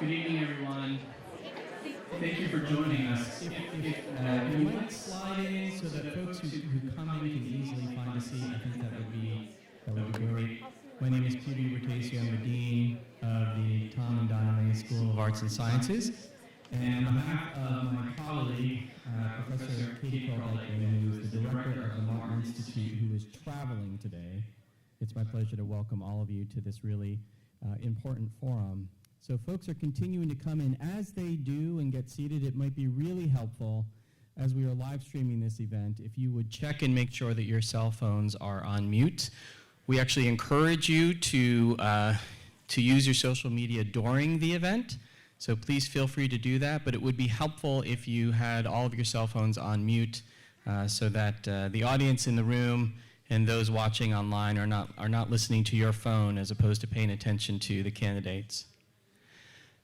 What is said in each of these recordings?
Good evening, everyone. Thank you for joining us. If you might slide in so that folks who come in can easily find a seat, I think that would be great. My name is Peter Bertasio. I'm the Dean of the Tom and Donna May School of Arts and Sciences. And on behalf of my colleague, Professor Katie Kroll-Dykman, who is the director of the Martin Institute, who is traveling today, it's my pleasure to welcome all of you to this really important forum. So folks are continuing to come in. As they do and get seated, it might be really helpful as we are live streaming this event if you would check and make sure that your cell phones are on mute. We actually encourage you to use your social media during the event, so please feel free to do that, but it would be helpful if you had all of your cell phones on mute so that the audience in the room and those watching online are not listening to your phone as opposed to paying attention to the candidates.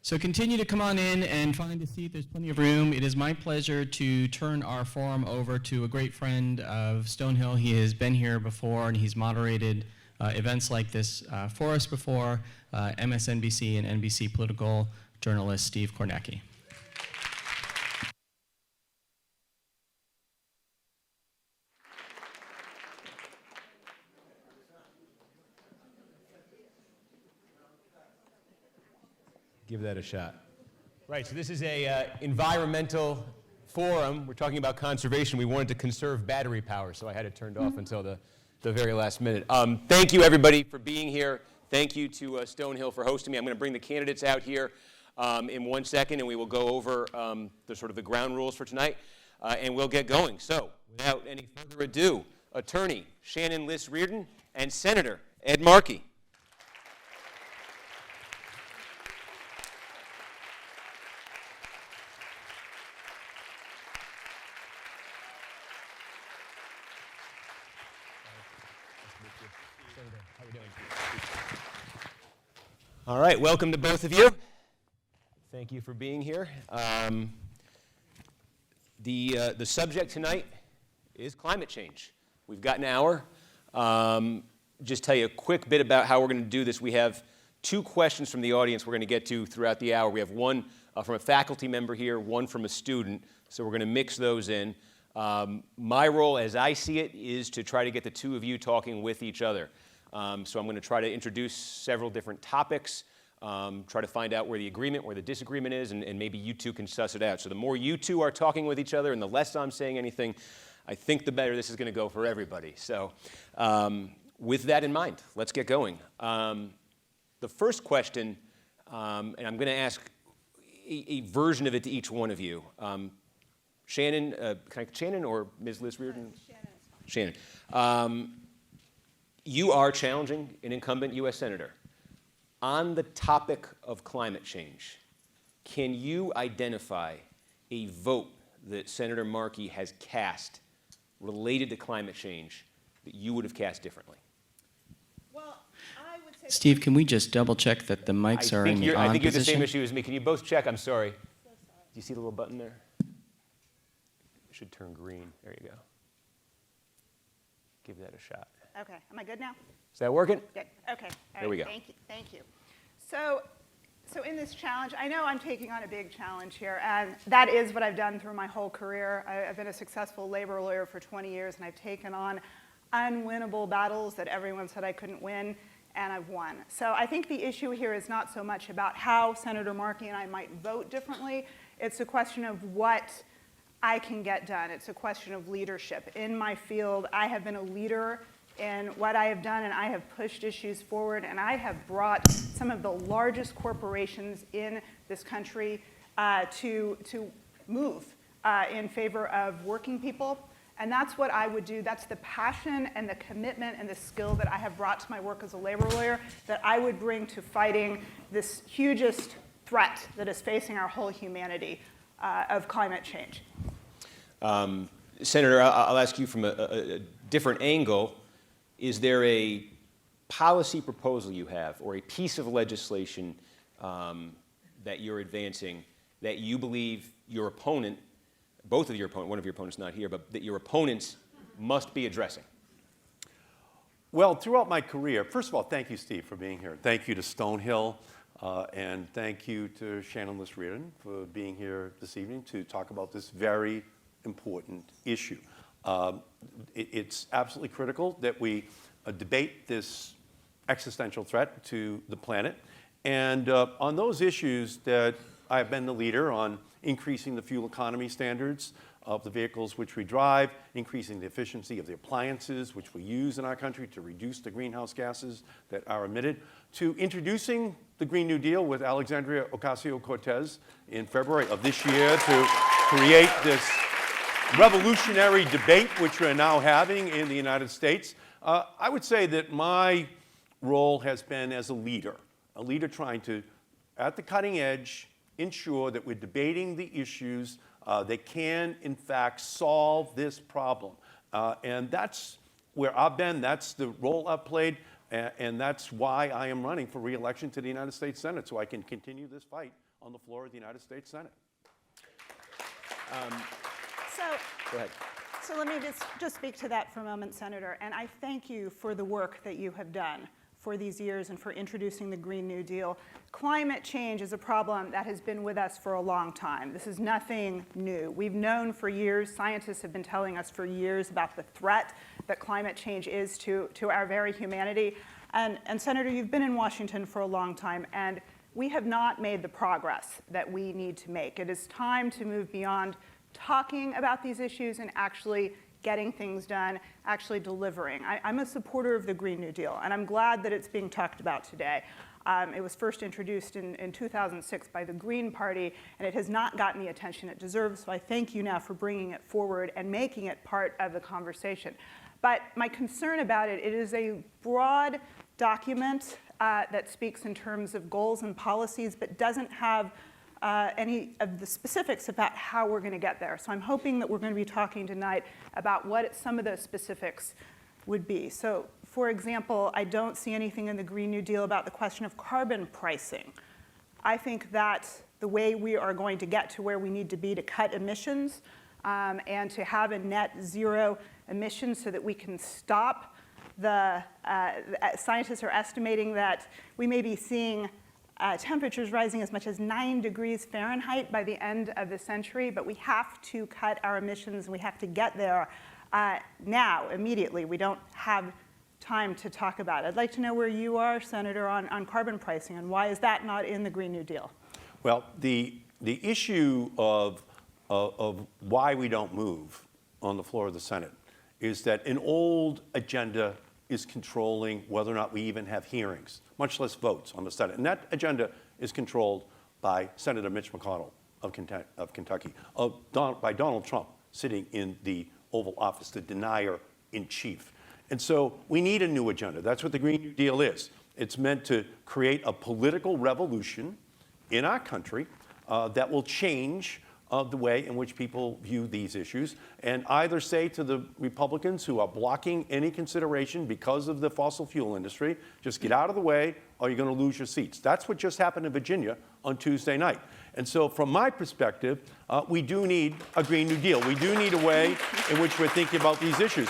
So continue to come on in and find a seat. There's plenty of room. It is my pleasure to turn our forum over to a great friend of Stonehill. He has been here before, and he's moderated events like this for us before, MSNBC and NBC political journalist Steve Kornacki. Give that a shot. Right, so this is a environmental forum. We're talking about conservation. We wanted to conserve battery power, so I had it turned off until the very last minute. Thank you, everybody, for being here. Thank you to Stonehill for hosting me. I'm going to bring the candidates out here in 1 second, and we will go over the ground rules for tonight, and we'll get going. So, without any further ado, Attorney Shannon Liss Reardon and Senator Ed Markey. All right, welcome to both of you. Thank you for being here. The subject tonight is climate change. We've got an hour. Just tell you a quick bit about how we're going to do this. We have 2 questions from the audience we're going to get to throughout the hour. We have one from a faculty member here, one from a student, so we're going to mix those in. My role, as I see it, is to try to get the 2 of you talking with each other. So I'm going to try to introduce several different topics, try to find out where the agreement, where the disagreement is, and maybe you 2 can suss it out. So the more you 2 are talking with each other and the less I'm saying anything, I think the better this is going to go for everybody. So with that in mind, let's get going. The first question, and I'm going to ask a version of it to each one of you. Shannon, Shannon or Ms. Liss Reardon? Shannon. You are challenging an incumbent U.S. Senator. On the topic of climate change, can you identify a vote that Senator Markey has cast related to climate change that you would have cast differently? Well, I would say... Steve, can we just double check that the mics are in the on I think you're the position? same issue as me. Can you both check? I'm sorry. So sorry. Do you see the little button there? It should turn green. There you go. Give that a shot. Okay, am I good now? Is that working? Good, okay. All There right, we go. Thank you. So in this challenge, I know I'm taking on a big challenge here, and that is what I've done through my whole career. I've been a successful labor lawyer for 20 years, and I've taken on unwinnable battles that everyone said I couldn't win, and I've won. So I think the issue here is not so much about how Senator Markey and I might vote differently. It's a question of what I can get done. It's a question of leadership. In my field, I have been a leader in what I have done, and I have pushed issues forward, and I have brought some of the largest corporations in this country to move in favor of working people. And that's what I would do. That's the passion and the commitment and the skill that I have brought to my work as a labor lawyer that I would bring to fighting this hugest threat that is facing our whole humanity of climate change. Senator, I'll ask you from a different angle. Is there a policy proposal you have or a piece of legislation that you're advancing that you believe your opponent, both of your opponents, one of your opponents not here, but that your opponents must be addressing? Well, throughout my career, first of all, thank you, Steve, for being here. Thank you to Stonehill And thank you to Shannon Liss-Reardon for being here this evening to talk about this very important issue. It's absolutely critical that we debate this existential threat to the planet. And on those issues that I've been the leader on increasing the fuel economy standards of the vehicles which we drive, increasing the efficiency of the appliances which we use in our country to reduce the greenhouse gases that are emitted, to introducing the Green New Deal with Alexandria Ocasio-Cortez in February of this year to create this revolutionary debate which we're now having in the United States. I would say that my role has been as a leader trying to, at the cutting edge, ensure that we're debating the issues that can, in fact, solve this problem. And that's where I've been, that's the role I've played, and that's why I am running for re-election to the United States Senate, so I can continue this fight on the floor of the United States Senate. Go ahead. So let me just speak to that for a moment, Senator. And I thank you for the work that you have done for these years and for introducing the Green New Deal. Climate change is a problem that has been with us for a long time. This is nothing new. We've known for years, scientists have been telling us for years about the threat that climate change is to our very humanity. And Senator, you've been in Washington for a long time, and we have not made the progress that we need to make. It is time to move beyond talking about these issues and actually getting things done, actually delivering. I'm a supporter of the Green New Deal, and I'm glad that it's being talked about today. It was first introduced in 2006 by the Green Party, and it has not gotten the attention it deserves, so I thank you now for bringing it forward and making it part of the conversation. But my concern about it is a broad document that speaks in terms of goals and policies, but doesn't have any of the specifics about how we're going to get there. So I'm hoping that we're going to be talking tonight about what some of those specifics would be. So, for example, I don't see anything in the Green New Deal about the question of carbon pricing. I think that the way we are going to get to where we need to be to cut emissions and to have a net zero emissions so that we can stop the scientists are estimating that we may be seeing temperatures rising as much as 9 degrees Fahrenheit by the end of the century, but we have to cut our emissions and we have to get there now, immediately. We don't have time to talk about it. I'd like to know where you are, Senator, on carbon pricing, and why is that not in the Green New Deal? Well, the issue of why we don't move on the floor of the Senate is that an old agenda is controlling whether or not we even have hearings, much less votes on the Senate. And that agenda is controlled by Senator Mitch McConnell of Kentucky, by Donald Trump sitting in the Oval Office, the denier-in-chief. And so we need a new agenda. That's what the Green New Deal is. It's meant to create a political revolution in our country that will change the way in which people view these issues, and either say to the Republicans who are blocking any consideration because of the fossil fuel industry, just get out of the way or you're going to lose your seats. That's what just happened in Virginia on Tuesday night. And so from my perspective, we do need a Green New Deal. We do need a way in which we're thinking about these issues.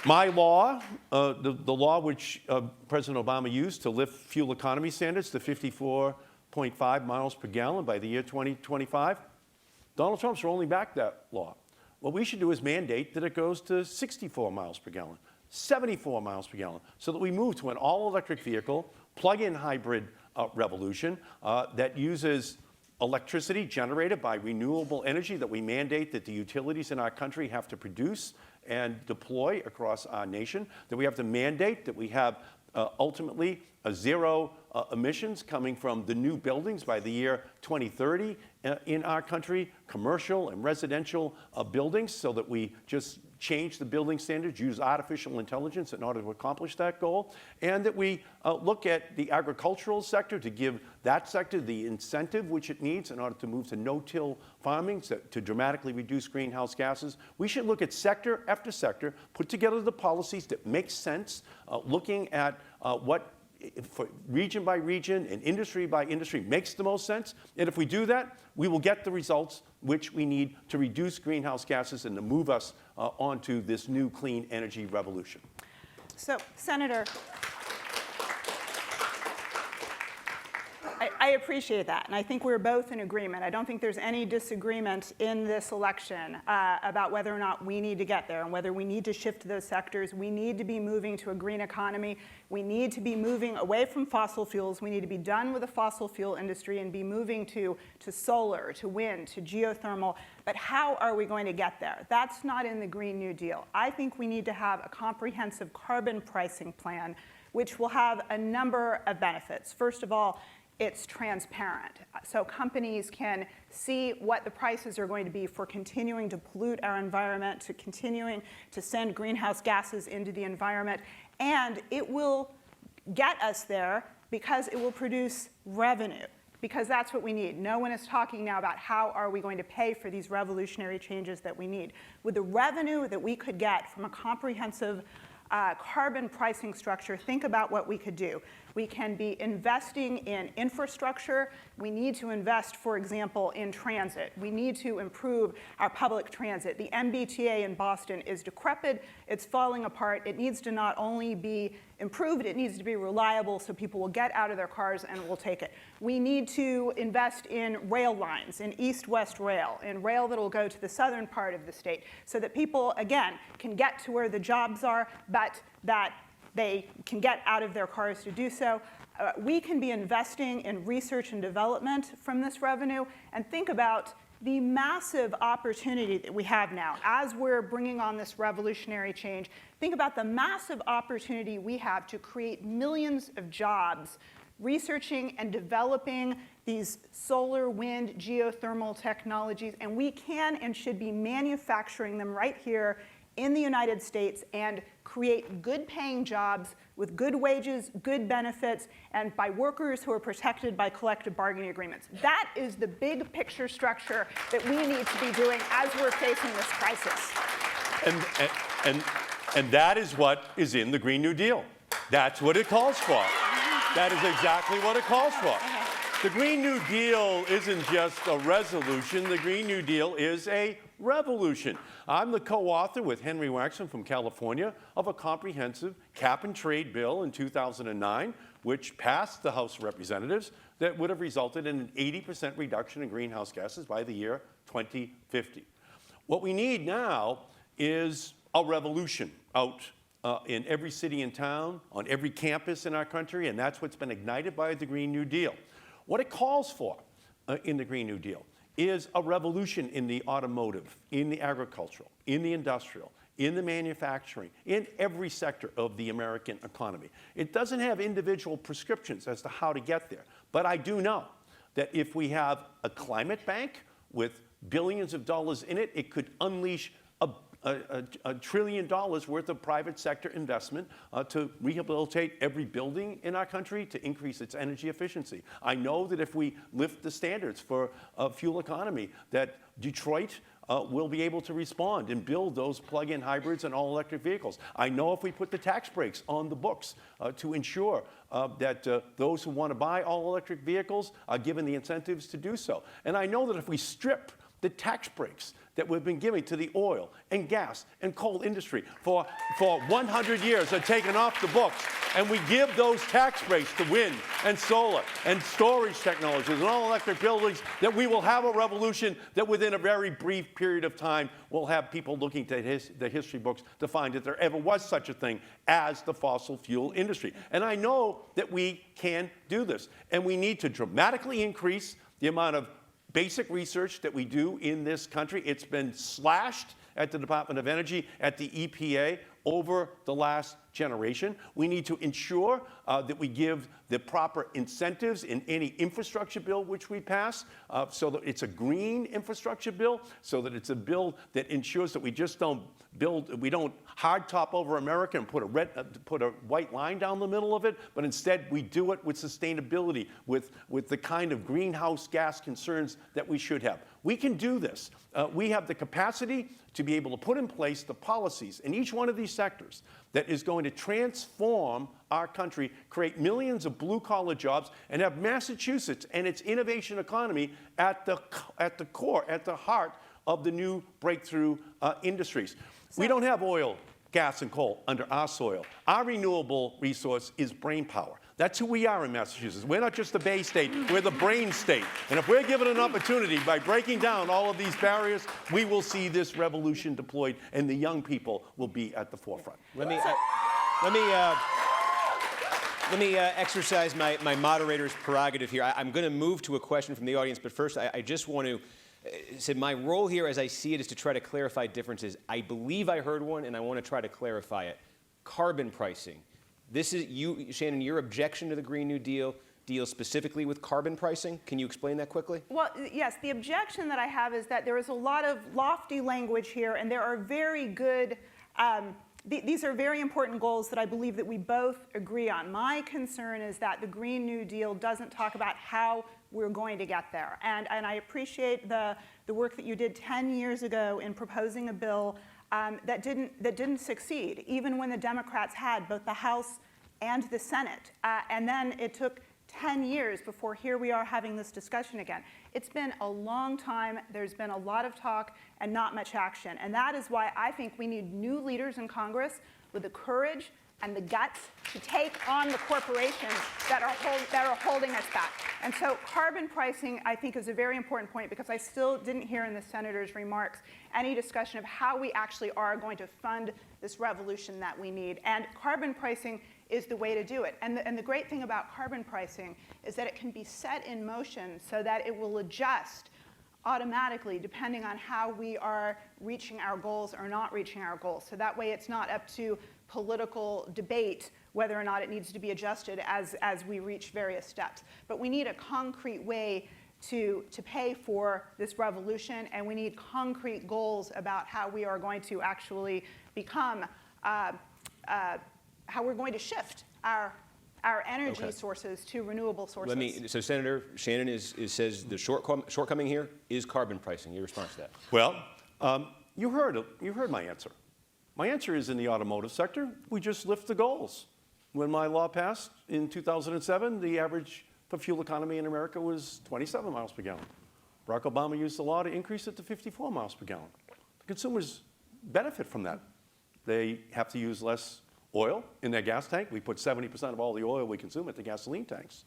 My law, the law which President Obama used to lift fuel economy standards to 54.5 miles per gallon by the year 2025, Donald Trump's rolling back that law. What we should do is mandate that it goes to 64 miles per gallon, 74 miles per gallon, so that we move to an all-electric vehicle, plug-in hybrid revolution that uses electricity generated by renewable energy that we mandate that the utilities in our country have to produce and deploy across our nation, that we have to mandate that we have ultimately a zero emissions coming from the new buildings by the year 2030 in our country, commercial and residential buildings, so that we just change the building standards, use artificial intelligence in order to accomplish that goal, and that we look at the agricultural sector to give that sector the incentive which it needs in order to move to no-till farming to dramatically reduce greenhouse gases. We should look at sector after sector, put together the policies that make sense, looking at what for region by region and industry by industry makes the most sense. And if we do that, we will get the results which we need to reduce greenhouse gases and to move us onto this new clean energy revolution. So, Senator, appreciate that, and I think we're both in agreement. I don't think there's any disagreement in this election about whether or not we need to get there and whether we need to shift those sectors. We need to be moving to a green economy. We need to be moving away from fossil fuels. We need to be done with the fossil fuel industry and be moving to solar, to wind, to geothermal. But how are we going to get there? That's not in the Green New Deal. I think we need to have a comprehensive carbon pricing plan which will have a number of benefits. First of all, it's transparent. So companies can see what the prices are going to be for continuing to pollute our environment, to continuing to send greenhouse gases into the environment. And it will get us there because it will produce revenue, because that's what we need. No one is talking now about how are we going to pay for these revolutionary changes that we need. With the revenue that we could get from a comprehensive carbon pricing structure, think about what we could do. We can be investing in infrastructure. We need to invest, for example, in transit. We need to improve our public transit. The MBTA in Boston is decrepit. It's falling apart. It needs to not only be improved, it needs to be reliable so people will get out of their cars and will take it. We need to invest in rail lines, in east-west rail, in rail that will go to the southern part of the state so that people, again, can get to where the jobs are, but that they can get out of their cars to do so. We can be investing in research and development from this revenue, and think about the massive opportunity that we have now as we're bringing on this revolutionary change. Think about the massive opportunity we have to create millions of jobs researching and developing these solar, wind, geothermal technologies, and we can and should be manufacturing them right here in the United States and create good-paying jobs with good wages, good benefits, and by workers who are protected by collective bargaining agreements. That is the big picture structure that we need to be doing as we're facing this crisis. And that is what is in the Green New Deal. That's what it calls for. That is exactly what it calls for. The Green New Deal isn't just a resolution. The Green New Deal is a revolution. I'm the co-author with Henry Waxman from California of a comprehensive cap-and-trade bill in 2009, which passed the House of Representatives, that would have resulted in an 80% reduction in greenhouse gases by the year 2050. What we need now is a revolution out in every city and town, on every campus in our country, and that's what's been ignited by the Green New Deal. What it calls for in the Green New Deal is a revolution in the automotive, in the agricultural, in the industrial, in the manufacturing, in every sector of the American economy. It doesn't have individual prescriptions as to how to get there, but I do know that if we have a climate bank with billions of dollars in it, it could unleash $1 trillion worth of private sector investment to rehabilitate every building in our country to increase its energy efficiency. I know that if we lift the standards for fuel economy, that Detroit will be able to respond and build those plug-in hybrids and all-electric vehicles. I know if we put the tax breaks on the books to ensure that those who want to buy all-electric vehicles are given the incentives to do so. And I know that if we strip the tax breaks that we've been giving to the oil and gas and coal industry for 100 years are taken off the books, and we give those tax breaks to wind and solar and storage technologies and all-electric buildings, that we will have a revolution that within a very brief period of time will have people looking to the history books to find that there ever was such a thing as the fossil fuel industry. And I know that we can do this, and we need to dramatically increase the amount of basic research that we do in this country. It's been slashed at the Department of Energy, at the EPA over the last generation. We need to ensure that we give the proper incentives in any infrastructure bill which we pass, so that it's a green infrastructure bill, so that it's a bill that ensures that we just don't we don't hard top over America and put a white line down the middle of it, but instead we do it with sustainability, with the kind of greenhouse gas concerns that we should have. We can do this. We have the capacity to be able to put in place the policies in each one of these sectors that is going to transform our country, create millions of blue-collar jobs, and have Massachusetts and its innovation economy at the core, at the heart of the new breakthrough industries. We don't have oil, gas, and coal under our soil. Our renewable resource is brain power. That's who we are in Massachusetts. We're not just the Bay State, we're the brain state. And if we're given an opportunity by breaking down all of these barriers, we will see this revolution deployed, and the young people will be at the forefront. Let me exercise my moderator's prerogative here. I'm going to move to a question from the audience, but first I just want to say my role here as I see it is to try to clarify differences. I believe I heard one, and I want to try to clarify it. Carbon pricing. This is you, Shannon, your objection to the Green New Deal deals specifically with carbon pricing. Can you explain that quickly? Well, yes, the objection that I have is that there is a lot of lofty language here, and there are very good, these are very important goals that I believe that we both agree on. My concern is that the Green New Deal doesn't talk about how we're going to get there. And I appreciate the work that you did 10 years ago in proposing a bill that didn't succeed, even when the Democrats had both the House and the Senate. And then it took 10 years before here we are having this discussion again. It's been a long time. There's been a lot of talk and not much action. And that is why I think we need new leaders in Congress with the courage and the guts to take on the corporations that are holding us back. And so carbon pricing, I think, is a very important point, because I still didn't hear in the senator's remarks any discussion of how we actually are going to fund this revolution that we need. And carbon pricing is the way to do it. And the great thing about carbon pricing is that it can be set in motion so that it will adjust automatically depending on how we are reaching our goals or not reaching our goals. So that way it's not up to political debate whether or not it needs to be adjusted as we reach various steps. But we need a concrete way to pay for this revolution, and we need concrete goals about how we are going to actually become, how we're going to shift our energy sources to renewable sources. So Senator Shannon says the shortcoming here is carbon pricing. Your response to that? Well, you heard my answer. My answer is in the automotive sector, we just lift the goals. When my law passed in 2007, the average for fuel economy in America was 27 miles per gallon. Barack Obama used the law to increase it to 54 miles per gallon. The consumers benefit from that. They have to use less oil in their gas tank. We put 70% of all the oil we consume into gasoline tanks.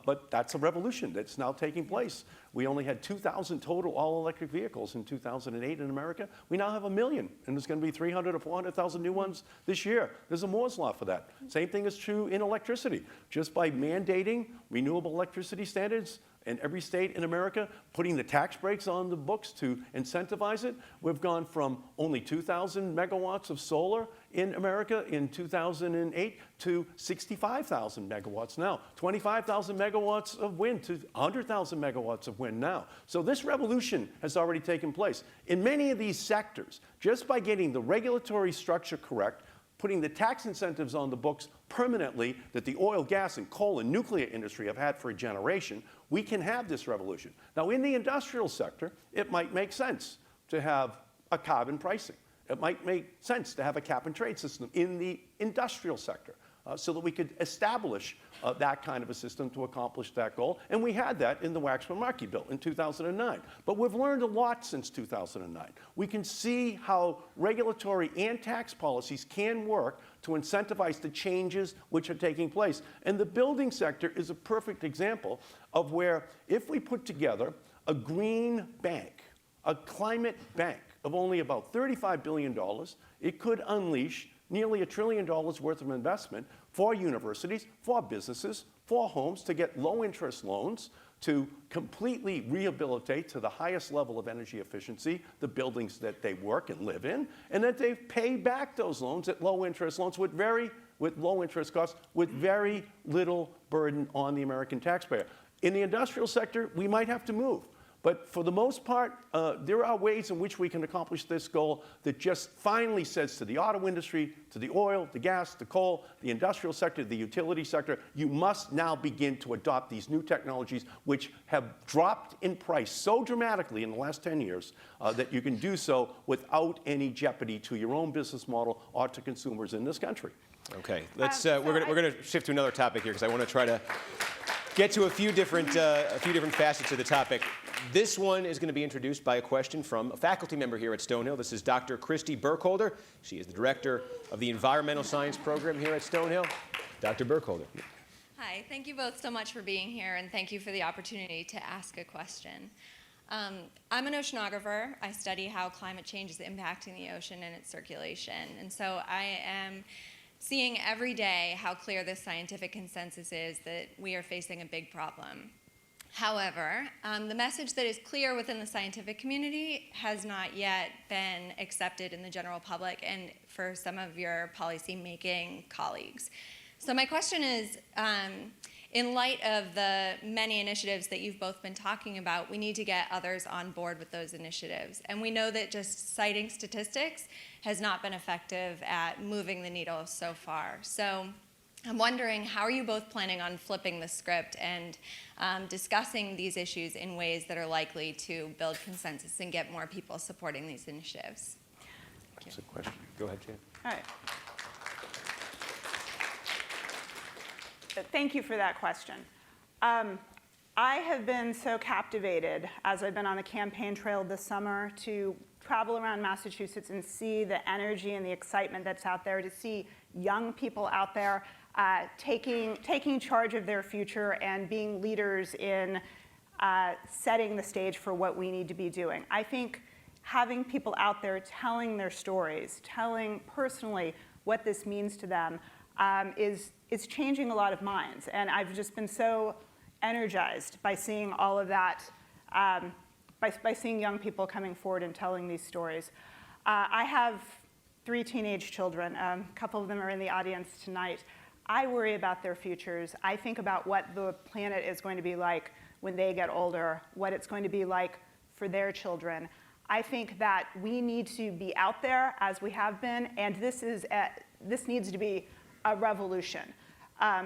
But that's a revolution that's now taking place. We only had 2,000 total all-electric vehicles in 2008 in America. We now have 1 million, and there's going to be 300 or 400,000 new ones this year. There's a Moore's Law for that. Same thing is true in electricity. Just by mandating renewable electricity standards in every state in America, putting the tax breaks on the books to incentivize it, we've gone from only 2,000 megawatts of solar in America in 2008 to 65,000 megawatts now, 25,000 megawatts of wind to 100,000 megawatts of wind now. So this revolution has already taken place. In many of these sectors, just by getting the regulatory structure correct, putting the tax incentives on the books permanently that the oil, gas, and coal and nuclear industry have had for a generation, we can have this revolution. Now, in the industrial sector, it might make sense to have a carbon pricing. It might make sense to have a cap and trade system in the industrial sector so that we could establish that kind of a system to accomplish that goal. And we had that in the Waxman-Markey bill in 2009. But we've learned a lot since 2009. We can see how regulatory and tax policies can work to incentivize the changes which are taking place. And the building sector is a perfect example of where if we put together a green bank, a climate bank of only about $35 billion, it could unleash nearly $1 trillion worth of investment for universities, for businesses, for homes to get low-interest loans to completely rehabilitate to the highest level of energy efficiency the buildings that they work and live in, and that they pay back those loans at low-interest loans with low-interest costs with very little burden on the American taxpayer. In the industrial sector, we might have to move. But for the most part, there are ways in which we can accomplish this goal that just finally says to the auto industry, to the oil, the gas, the coal, the industrial sector, the utility sector, you must now begin to adopt these new technologies which have dropped in price so dramatically in the last 10 years that you can do so without any jeopardy to your own business model or to consumers in this country. Okay, we're going to shift to another topic here because I want to try to get to a few different facets of the topic. This one is going to be introduced by a question from a faculty member here at Stonehill. This is Dr. Christy Burkholder. She is the director of the Environmental Science Program here at Stonehill. Dr. Burkholder. Hi, thank you both so much for being here, and thank you for the opportunity to ask a question. I'm an oceanographer. I study how climate change is impacting the ocean and its circulation, and so I am seeing every day how clear this scientific consensus is that we are facing a big problem. However, the message that is clear within the scientific community has not yet been accepted in the general public and for some of your policy-making colleagues. So my question is, in light of the many initiatives that you've both been talking about, we need to get others on board with those initiatives. And we know that just citing statistics has not been effective at moving the needle so far. So I'm wondering, how are you both planning on flipping the script and discussing these issues in ways that are likely to build consensus and get more people supporting these initiatives? That's a question. Go ahead, Jan. All right. Thank you for that question. I have been so captivated as I've been on the campaign trail this summer to travel around Massachusetts and see the energy and the excitement that's out there, to see young people out there taking charge of their future and being leaders in setting the stage for what we need to be doing. I think having people out there telling their stories, telling personally what this means to them, is changing a lot of minds. And I've just been so energized by seeing all of that, by seeing young people coming forward and telling these stories. I have 3 teenage children. A couple of them are in the audience tonight. I worry about their futures. I think about what the planet is going to be like when they get older, what it's going to be like for their children. I think that we need to be out there as we have been, and this needs to be a revolution.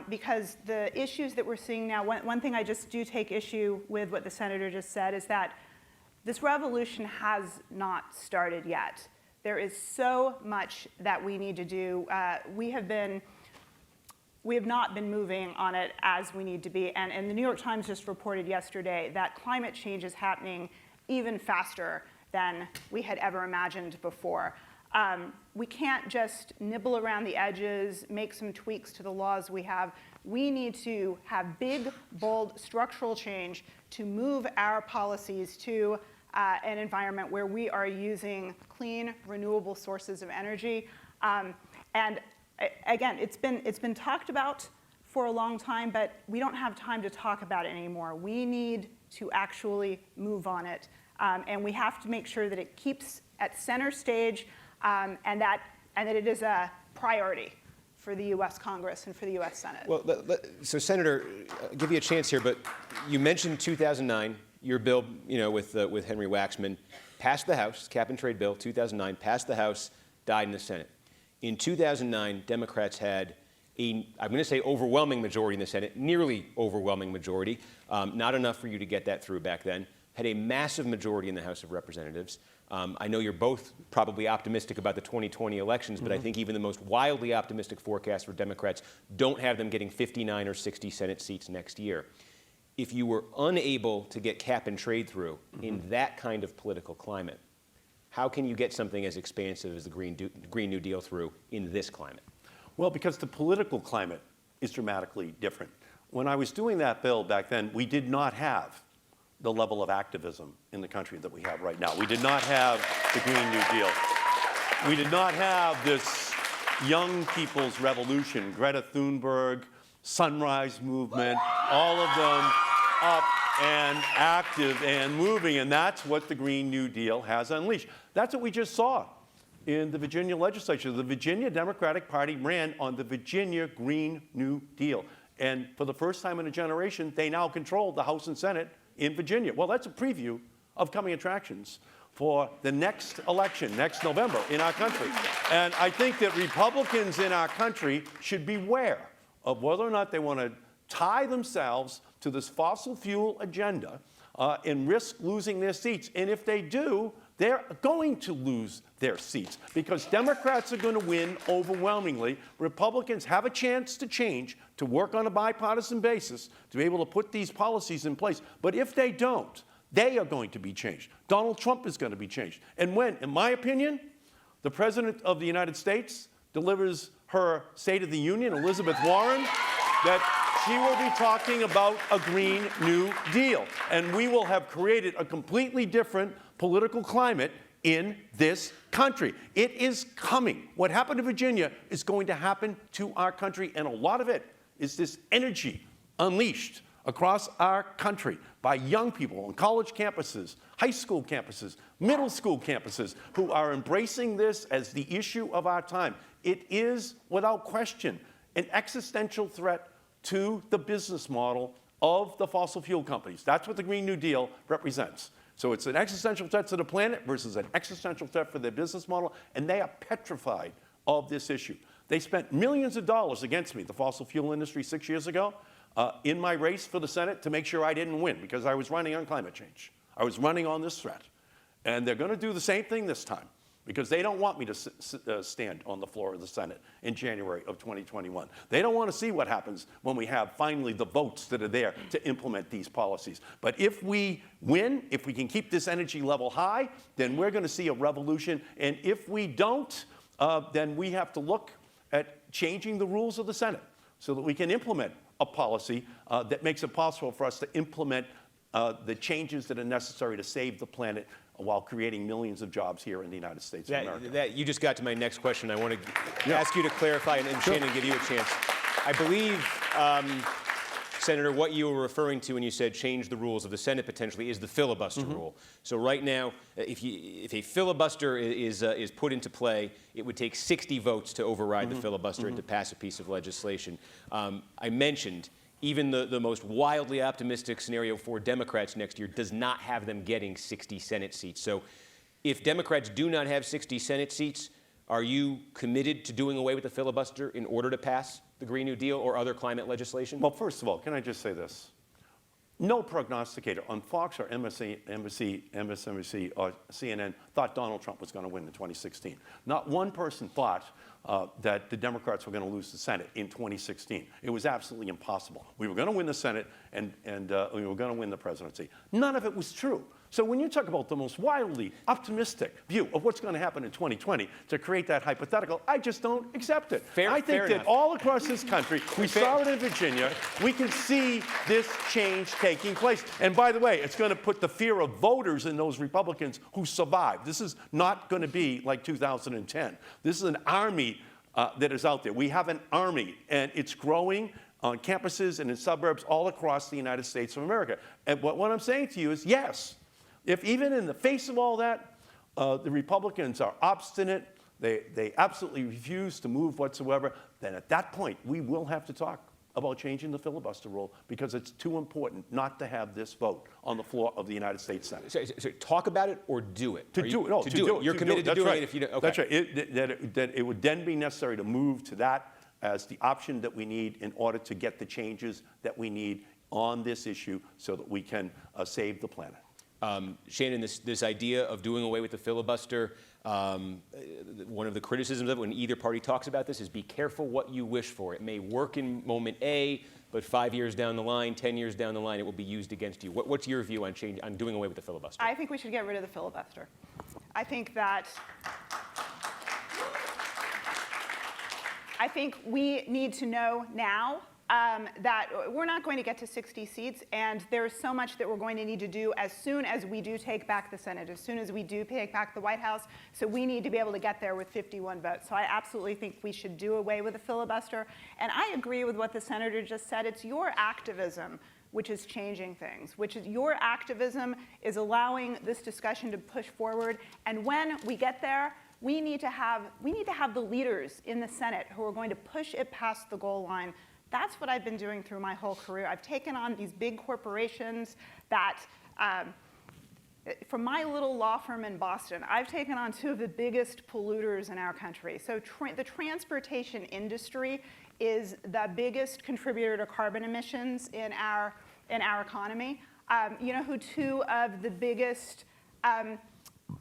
Because the issues that we're seeing now, one thing I just do take issue with what the senator just said is that this revolution has not started yet. There is so much that we need to do. We have not been moving on it as we need to be. And the New York Times just reported yesterday that climate change is happening even faster than we had ever imagined before. We can't just nibble around the edges, make some tweaks to the laws we have. We need to have big, bold structural change to move our policies to an environment where we are using clean, renewable sources of energy. And again, it's been talked about for a long time, but we don't have time to talk about it anymore. We need to actually move on it. And we have to make sure that it keeps at center stage, and that it is a priority for the U.S. Congress and for the U.S. Senate. Well, so Senator, I'll give you a chance here, but you mentioned 2009, your bill, with Henry Waxman, passed the House, cap and trade bill, 2009, passed the House, died in the Senate. In 2009, Democrats had I'm going to say overwhelming majority in the Senate, nearly overwhelming majority, not enough for you to get that through back then, had a massive majority in the House of Representatives. I know you're both probably optimistic about the 2020 elections, but I think even the most wildly optimistic forecasts for Democrats don't have them getting 59 or 60 Senate seats next year. If you were unable to get cap and trade through in that kind of political climate, how can you get something as expansive as the Green New Deal through in this climate? Well, because the political climate is dramatically different. When I was doing that bill back then, we did not have the level of activism in the country that we have right now. We did not have the Green New Deal. We did not have this young people's revolution, Greta Thunberg, Sunrise Movement, all of them up and active and moving, and that's what the Green New Deal has unleashed. That's what we just saw in the Virginia legislature. The Virginia Democratic Party ran on the Virginia Green New Deal. And for the first time in a generation, they now control the House and Senate in Virginia. Well, that's a preview of coming attractions for the next election, next November, in our country. And I think that Republicans in our country should beware of whether or not they want to tie themselves to this fossil fuel agenda and risk losing their seats. And if they do, they're going to lose their seats because Democrats are going to win overwhelmingly. Republicans have a chance to change, to work on a bipartisan basis, to be able to put these policies in place. But if they don't, they are going to be changed. Donald Trump is going to be changed. And when, in my opinion, the President of the United States delivers her State of the Union, Elizabeth Warren, that he will be talking about a Green New Deal. And we will have created a completely different political climate in this country. It is coming. What happened to Virginia is going to happen to our country, and a lot of it is this energy unleashed across our country by young people on college campuses, high school campuses, middle school campuses, who are embracing this as the issue of our time. It is, without question, an existential threat to the business model of the fossil fuel companies. That's what the Green New Deal represents. So it's an existential threat to the planet versus an existential threat for their business model, and they are petrified of this issue. They spent millions of dollars against me, the fossil fuel industry, 6 years ago, in my race for the Senate to make sure I didn't win, because I was running on climate change. I was running on this threat. And they're going to do the same thing this time, because they don't want me to stand on the floor of the Senate in January of 2021. They don't want to see what happens when we have finally the votes that are there to implement these policies. But if we win, if we can keep this energy level high, then we're going to see a revolution. And if we don't, then we have to look at changing the rules of the Senate so that we can implement a policy that makes it possible for us to implement the changes that are necessary to save the planet while creating millions of jobs here in the United States of America. You just got to my next question. I want to ask you to clarify, and Shannon, give you a chance. I believe, Senator, what you were referring to when you said change the rules of the Senate potentially is the filibuster rule. So right now, if a filibuster is put into play, it would take 60 votes to override the filibuster and to pass a piece of legislation. I mentioned even the most wildly optimistic scenario for Democrats next year does not have them getting 60 Senate seats. So if Democrats do not have 60 Senate seats, are you committed to doing away with the filibuster in order to pass the Green New Deal or other climate legislation? Well, first of all, can I just say this? No prognosticator on Fox or MSNBC or CNN thought Donald Trump was going to win in 2016. Not one person thought that the Democrats were going to lose the Senate in 2016. It was absolutely impossible. We were going to win the Senate and we were going to win the presidency. None of it was true. So when you talk about the most wildly optimistic view of what's going to happen in 2020 to create that hypothetical, I just don't accept it. I think that all across this country, we saw it in Virginia, we can see this change taking place. And by the way, it's going to put the fear of voters in those Republicans who survived. This is not going to be like 2010. This is an army that is out there. We have an army, and it's growing on campuses and in suburbs all across the United States of America. And what I'm saying to you is, yes, if even in the face of all that, the Republicans are obstinate, they absolutely refuse to move whatsoever, then at that point, we will have to talk about changing the filibuster rule, because it's too important not to have this vote on the floor of the United States Senate. So talk about it or do it? To do it. You're committed to doing it if you don't? Okay. That's right. That it would then be necessary to move to that as the option that we need in order to get the changes that we need on this issue so that we can save the planet. Shannon, this idea of doing away with the filibuster, one of the criticisms of it when either party talks about this is be careful what you wish for. It may work in moment A, but 5 years down the line, 10 years down the line, it will be used against you. What's your view on doing away with the filibuster? I think we should get rid of the filibuster. I think we need to know now that we're not going to get to 60 seats, and there's so much that we're going to need to do as soon as we do take back the Senate, as soon as we do take back the White House. So we need to be able to get there with 51 votes. So I absolutely think we should do away with the filibuster. And I agree with what the senator just said. It's your activism which is changing things, which is your activism is allowing this discussion to push forward. And when we get there, we need to have the leaders in the Senate who are going to push it past the goal line. That's what I've been doing through my whole career. I've taken on these big corporations that, from my little law firm in Boston, I've taken on two of the biggest polluters in our country. So the transportation industry is the biggest contributor to carbon emissions in our economy. You know who two of the biggest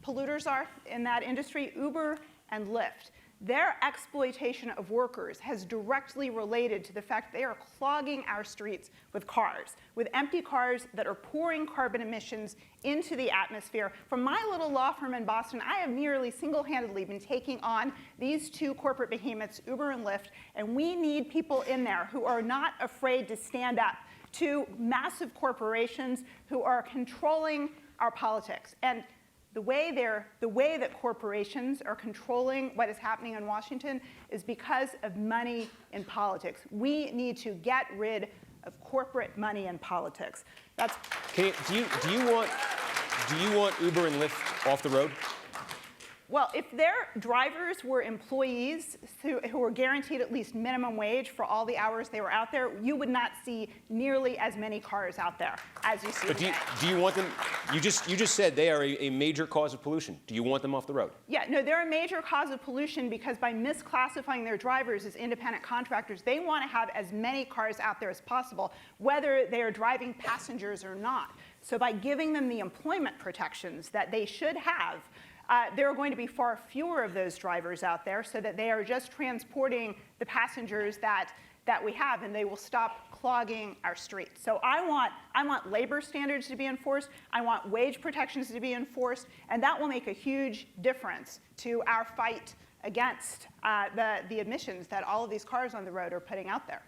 polluters are in that industry? Uber and Lyft. Their exploitation of workers has directly related to the fact they are clogging our streets with cars, with empty cars that are pouring carbon emissions into the atmosphere. From my little law firm in Boston, I have nearly single-handedly been taking on these two corporate behemoths, Uber and Lyft, and we need people in there who are not afraid to stand up to massive corporations who are controlling our politics. And the way that corporations are controlling what is happening in Washington is because of money in politics. We need to get rid of corporate money in politics. That's. Do you want Uber and Lyft off the road? Well, if their drivers were employees who were guaranteed at least minimum wage for all the hours they were out there, you would not see nearly as many cars out there as you see today. Do you want them? You just said they are a major cause of pollution. Do you want them off the road? Yeah, no, they're a major cause of pollution because by misclassifying their drivers as independent contractors, they want to have as many cars out there as possible, whether they are driving passengers or not. So by giving them the employment protections that they should have, there are going to be far fewer of those drivers out there so that they are just transporting the passengers that we have, and they will stop clogging our streets. So I want labor standards to be enforced. I want wage protections to be enforced, and that will make a huge difference to our fight against the emissions that all of these cars on the road are putting out there.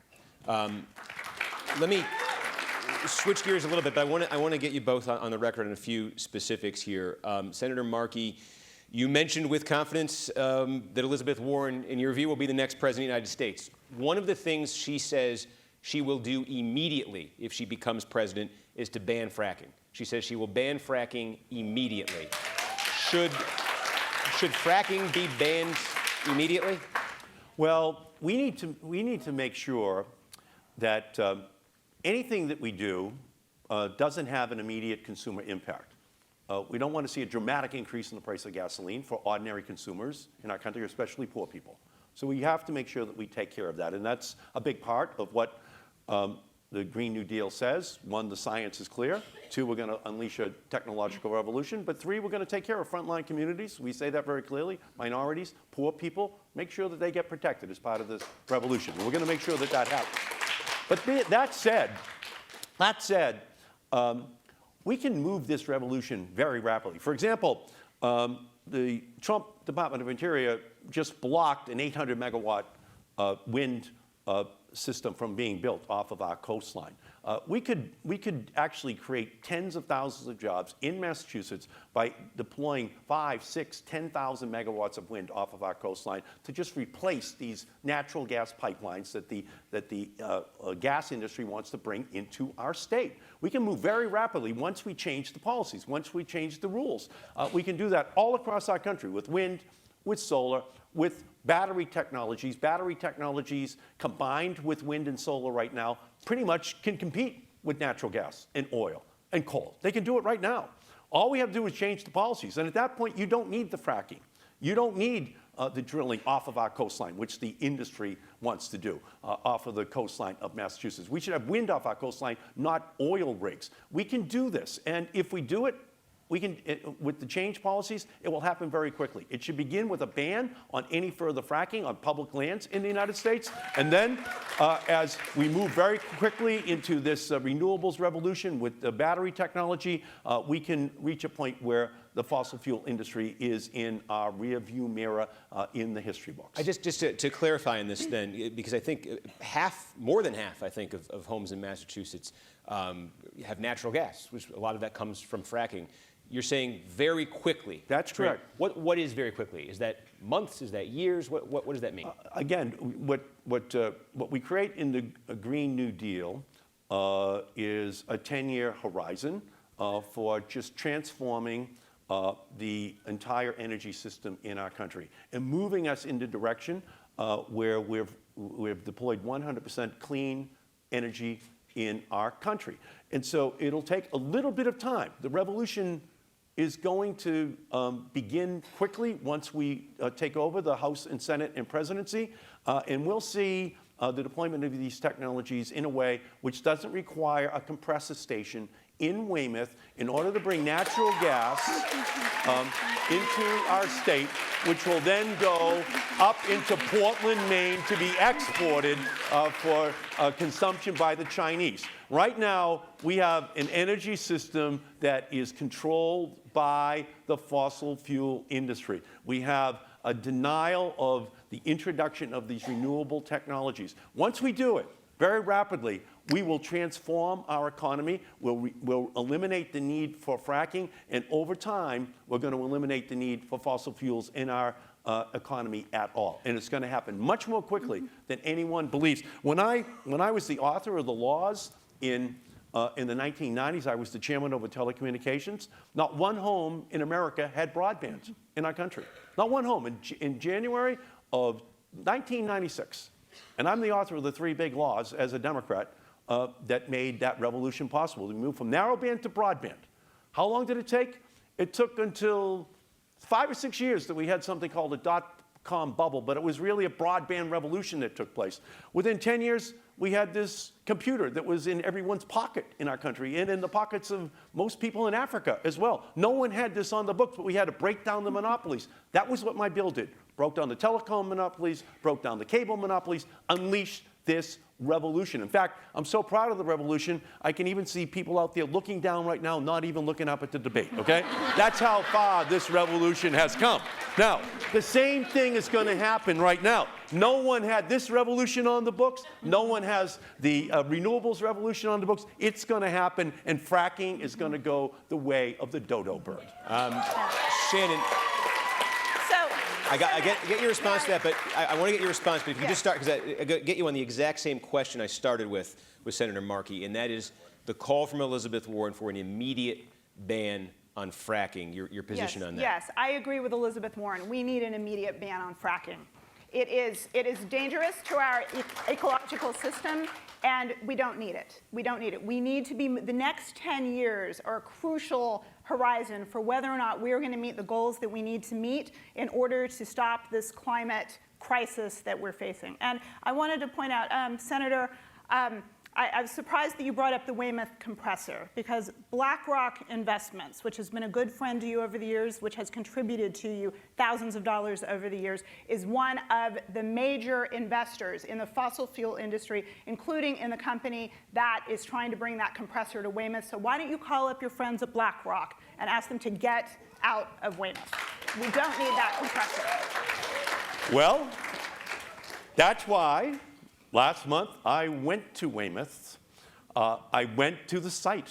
Let me switch gears a little bit, but I want to get you both on the record on a few specifics here. Senator Markey, you mentioned with confidence that Elizabeth Warren, in your view, will be the next president of the United States. One of the things she says she will do immediately if she becomes president is to ban fracking. She says she will ban fracking immediately. Should fracking be banned immediately? Well, we need to make sure that anything that we do doesn't have an immediate consumer impact. We don't want to see a dramatic increase in the price of gasoline for ordinary consumers in our country, especially poor people. So we have to make sure that we take care of that. And that's a big part of what the Green New Deal says. One, the science is clear. Two, we're going to unleash a technological revolution. But three, we're going to take care of frontline communities. We say that very clearly. Minorities, poor people, make sure that they get protected as part of this revolution. And we're going to make sure that that happens. But that said, we can move this revolution very rapidly. For example, the Trump Department of Interior just blocked an 800 megawatt wind system from being built off of our coastline. We could actually create tens of thousands of jobs in Massachusetts by deploying 5, 6, 10,000 megawatts of wind off of our coastline to just replace these natural gas pipelines that the gas industry wants to bring into our state. We can move very rapidly once we change the policies, once we change the rules. We can do that all across our country with wind, with solar, with battery technologies. Battery technologies combined with wind and solar right now pretty much can compete with natural gas and oil and coal. They can do it right now. All we have to do is change the policies. And at that point, you don't need the fracking. You don't need the drilling off of our coastline, which the industry wants to do, off of the coastline of Massachusetts. We should have wind off our coastline, not oil rigs. We can do this. And if we do it, with the change policies, it will happen very quickly. It should begin with a ban on any further fracking on public lands in the United States. And then, as we move very quickly into this renewables revolution with the battery technology, we can reach a point where the fossil fuel industry is in our rearview mirror in the history books. Just to clarify on this then, because I think more than half, I think, of homes in Massachusetts have natural gas, which a lot of that comes from fracking. You're saying very quickly. That's correct. What is very quickly? Is that months? Is that years? What does that mean? Again, what we create in the Green New Deal is a 10-year horizon for just transforming the entire energy system in our country and moving us in the direction where we've deployed 100% clean energy in our country. And so it'll take a little bit of time. The revolution is going to begin quickly once we take over the House and Senate and presidency, and we'll see the deployment of these technologies in a way which doesn't require a compressor station in Weymouth in order to bring natural gas into our state, which will then go up into Portland, Maine, to be exported for consumption by the Chinese. Right now, we have an energy system that is controlled by the fossil fuel industry. We have a denial of the introduction of these renewable technologies. Once we do it, very rapidly, we will transform our economy, we'll eliminate the need for fracking, and over time, we're going to eliminate the need for fossil fuels in our economy at all. And it's going to happen much more quickly than anyone believes. When I was the author of the laws in the 1990s, I was the chairman of telecommunications. Not one home in America had broadband in our country. Not one home. In January of 1996, and I'm the author of the 3 big laws as a Democrat that made that revolution possible. We moved from narrowband to broadband. How long did it take? It took until 5 or 6 years that we had something called a dot-com bubble, but it was really a broadband revolution that took place. Within 10 years, we had this computer that was in everyone's pocket in our country and in the pockets of most people in Africa as well. No one had this on the books, but we had to break down the monopolies. That was what my bill did. Broke down the telecom monopolies, broke down the cable monopolies, unleashed this revolution. In fact, I'm so proud of the revolution, I can even see people out there looking down right now, not even looking up at the debate, okay? That's how far this revolution has come. Now, the same thing is going to happen right now. No one had this revolution on the books. No one has the renewables revolution on the books. It's going to happen, and fracking is going to go the way of the dodo bird. Shannon, I get your response to that, but I want to get your response. But if you just start, because I get you on the exact same question I started with Senator Markey, and that is the call from Elizabeth Warren for an immediate ban on fracking. Your position on that? Yes, I agree with Elizabeth Warren. We need an immediate ban on fracking. It is dangerous to our ecological system, and we don't need it. We don't need it. We need to be, the next 10 years are a crucial horizon for whether or not we're going to meet the goals that we need to meet in order to stop this climate crisis that we're facing. And I wanted to point out, Senator, I was surprised that you brought up the Weymouth compressor, because BlackRock Investments, which has been a good friend to you over the years, which has contributed to you thousands of dollars over the years, is one of the major investors in the fossil fuel industry, including in the company that is trying to bring that compressor to Weymouth. So why don't you call up your friends at BlackRock and ask them to get out of Weymouth? We don't need that compressor. Well, that's why last month, I went to Weymouth. I went to the site.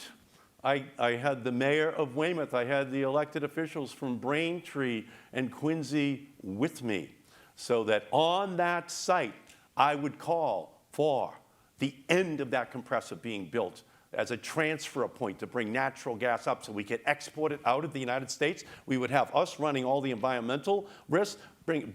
I had the mayor of Weymouth. I had the elected officials from Braintree and Quincy with me, so that on that site, I would call for the end of that compressor being built as a transfer point to bring natural gas up so we could export it out of the United States. We would have us running all the environmental risks,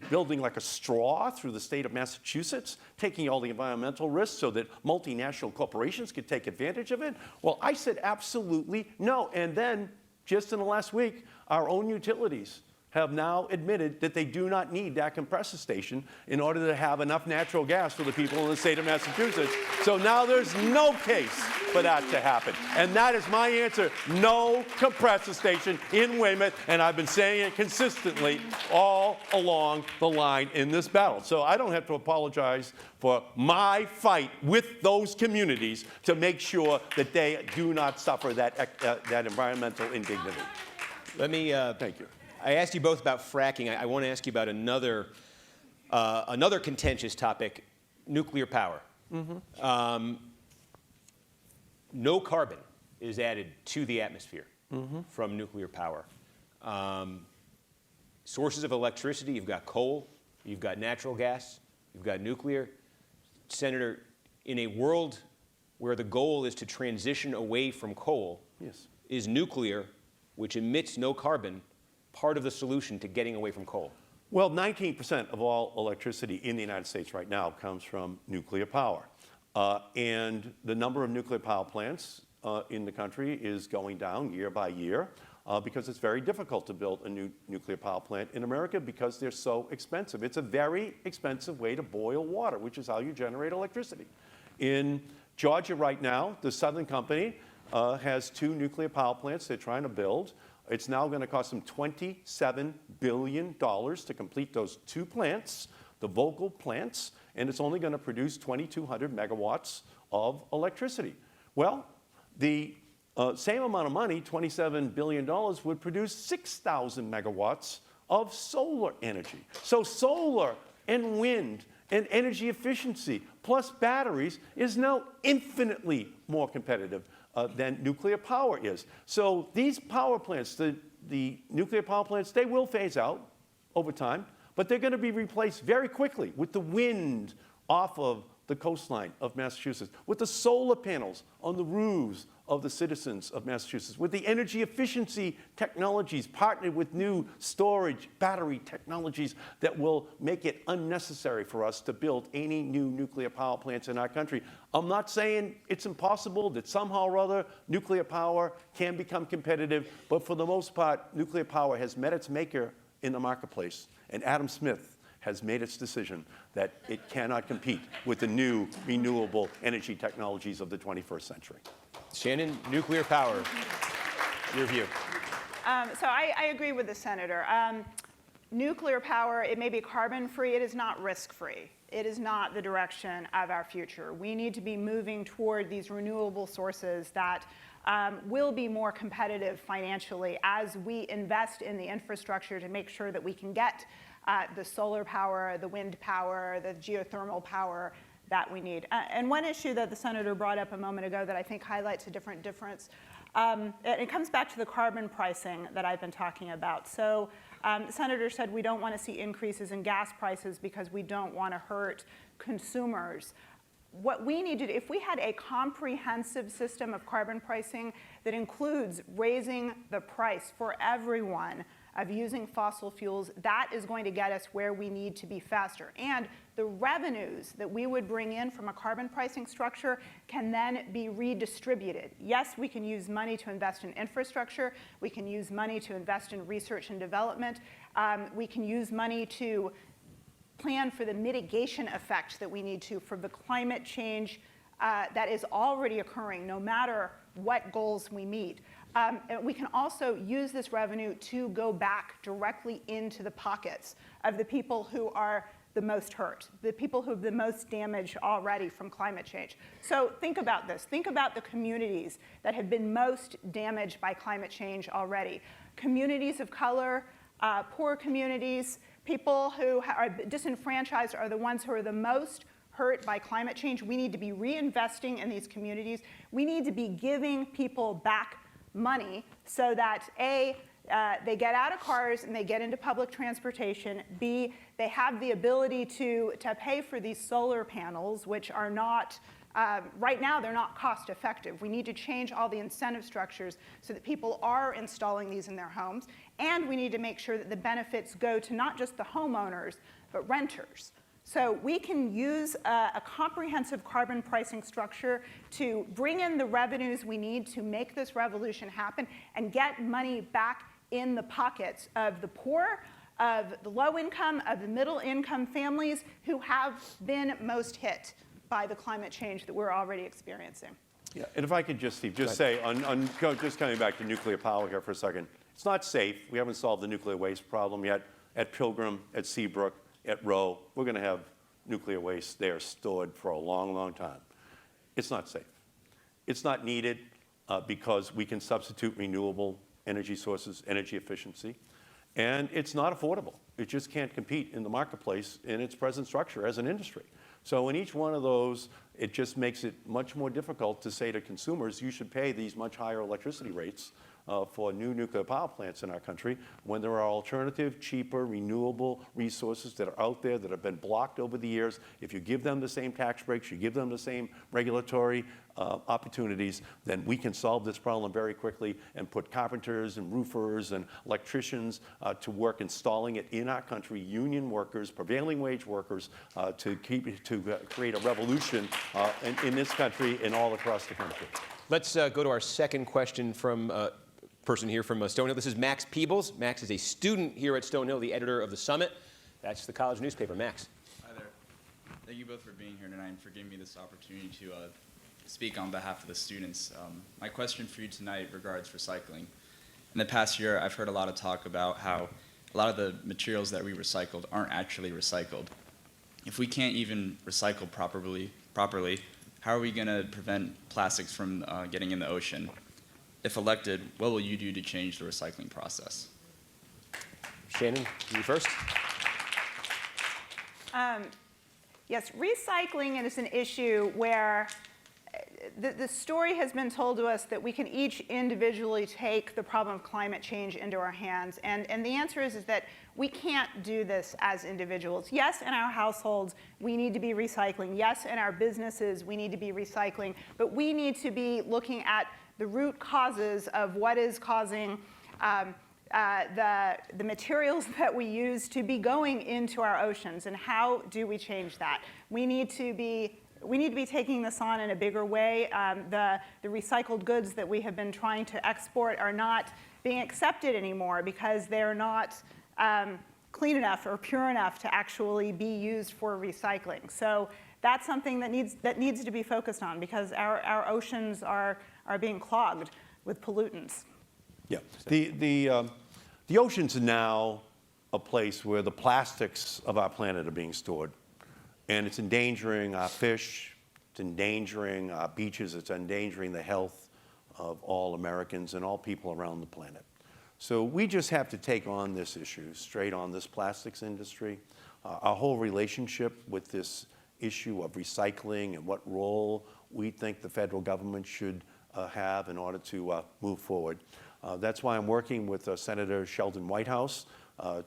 building like a straw through the state of Massachusetts, taking all the environmental risks so that multinational corporations could take advantage of it. Well, I said absolutely no. And then, just in the last week, our own utilities have now admitted that they do not need that compressor station in order to have enough natural gas for the people in the state of Massachusetts. So now there's no case for that to happen. And that is my answer: no compressor station in Weymouth. And I've been saying it consistently all along the line in this battle. So I don't have to apologize for my fight with those communities to make sure that they do not suffer that environmental indignity. Let me Thank you. I asked you both about fracking. I want to ask you about another contentious topic: nuclear power. No carbon is added to the atmosphere from nuclear power. Sources of electricity: you've got coal, you've got natural gas, you've got nuclear. Senator, in a world where the goal is to transition away from coal, Yes. is nuclear, which emits no carbon, part of the solution to getting away from coal? Well, 19% of all electricity in the United States right now comes from nuclear power. And the number of nuclear power plants in the country is going down year by year because it's very difficult to build a new nuclear power plant in America because they're so expensive. It's a very expensive way to boil water, which is how you generate electricity. In Georgia right now, the Southern Company has 2 nuclear power plants they're trying to build. It's now going to cost them $27 billion to complete those 2 plants, the Vogtle plants, and it's only going to produce 2,200 megawatts of electricity. Well, the same amount of money, $27 billion, would produce 6,000 megawatts of solar energy. So solar and wind and energy efficiency plus batteries is now infinitely more competitive than nuclear power is. So these power plants, the nuclear power plants, they will phase out over time, but they're going to be replaced very quickly with the wind off of the coastline of Massachusetts, with the solar panels on the roofs of the citizens of Massachusetts, with the energy efficiency technologies partnered with new storage battery technologies that will make it unnecessary for us to build any new nuclear power plants in our country. I'm not saying it's impossible that somehow or other nuclear power can become competitive, but for the most part, nuclear power has met its maker in the marketplace, and Adam Smith has made its decision that it cannot compete with the new renewable energy technologies of the 21st century. Shannon, nuclear power, your view. So I agree with the senator. Nuclear power, it may be carbon-free, it is not risk-free. It is not the direction of our future. We need to be moving toward these renewable sources that will be more competitive financially as we invest in the infrastructure to make sure that we can get the solar power, the wind power, the geothermal power that we need. And one issue that the senator brought up a moment ago that I think highlights a difference, it comes back to the carbon pricing that I've been talking about. So the senator said we don't want to see increases in gas prices because we don't want to hurt consumers. What we need to do, if we had a comprehensive system of carbon pricing that includes raising the price for everyone of using fossil fuels, that is going to get us where we need to be faster. And the revenues that we would bring in from a carbon pricing structure can then be redistributed. Yes, we can use money to invest in infrastructure. We can use money to invest in research and development. We can use money to plan for the mitigation effect that we need to for the climate change that is already occurring, no matter what goals we meet. We can also use this revenue to go back directly into the pockets of the people who are the most hurt, the people who have the most damage already from climate change. So think about this. Think about the communities that have been most damaged by climate change already. Communities of color, poor communities, people who are disenfranchised are the ones who are the most hurt by climate change. We need to be reinvesting in these communities. We need to be giving people back money so that A, they get out of cars and they get into public transportation. B, they have the ability to pay for these solar panels, which are not, right now they're not cost effective. We need to change all the incentive structures so that people are installing these in their homes. And we need to make sure that the benefits go to not just the homeowners, but renters. So we can use a comprehensive carbon pricing structure to bring in the revenues we need to make this revolution happen and get money back in the pockets of the poor, of the low income, of the middle income families who have been most hit by the climate change that we're already experiencing. Yeah, and if I could just, Steve, just say, just coming back to nuclear power here for a second, it's not safe. We haven't solved the nuclear waste problem yet. At Pilgrim, at Seabrook, at Roe, we're going to have nuclear waste there stored for a long, long time. It's not safe. It's not needed because we can substitute renewable energy sources, energy efficiency, and it's not affordable. It just can't compete in the marketplace in its present structure as an industry. So in each one of those, it just makes it much more difficult to say to consumers, you should pay these much higher electricity rates for new nuclear power plants in our country when there are alternative, cheaper, renewable resources that are out there that have been blocked over the years. If you give them the same tax breaks, you give them the same regulatory opportunities, then we can solve this problem very quickly and put carpenters and roofers and electricians to work installing it in our country, union workers, prevailing wage workers, to create a revolution in this country and all across the country. Let's go to our second question from person here from Stonehill. This is Max Peebles. Max is a student here at Stonehill, the editor of The Summit. That's the college newspaper. Max. Hi there. Thank you both for being here tonight and for giving me this opportunity to speak on behalf of the students. My question for you tonight regards recycling. In the past year, I've heard a lot of talk about how a lot of the materials that we recycled aren't actually recycled. If we can't even recycle properly, how are we going to prevent plastics from getting in the ocean? If elected, what will you do to change the recycling process? Shannon, you first. Yes, recycling is an issue where the story has been told to us that we can each individually take the problem of climate change into our hands. And the answer is that we can't do this as individuals. Yes, in our households, we need to be recycling. Yes, in our businesses, we need to be recycling. But we need to be looking at the root causes of what is causing the materials that we use to be going into our oceans, and how do we change that? We need to be taking this on in a bigger way. The recycled goods that we have been trying to export are not being accepted anymore because they're not clean enough or pure enough to actually be used for recycling. So that's something that needs to be focused on, because our oceans are being clogged with pollutants. Yeah, the oceans are now a place where the plastics of our planet are being stored. And it's endangering our fish, it's endangering our beaches, it's endangering the health of all Americans and all people around the planet. So we just have to take on this issue straight on, this plastics industry. Our whole relationship with this issue of recycling and what role we think the federal government should have in order to move forward. That's why I'm working with Senator Sheldon Whitehouse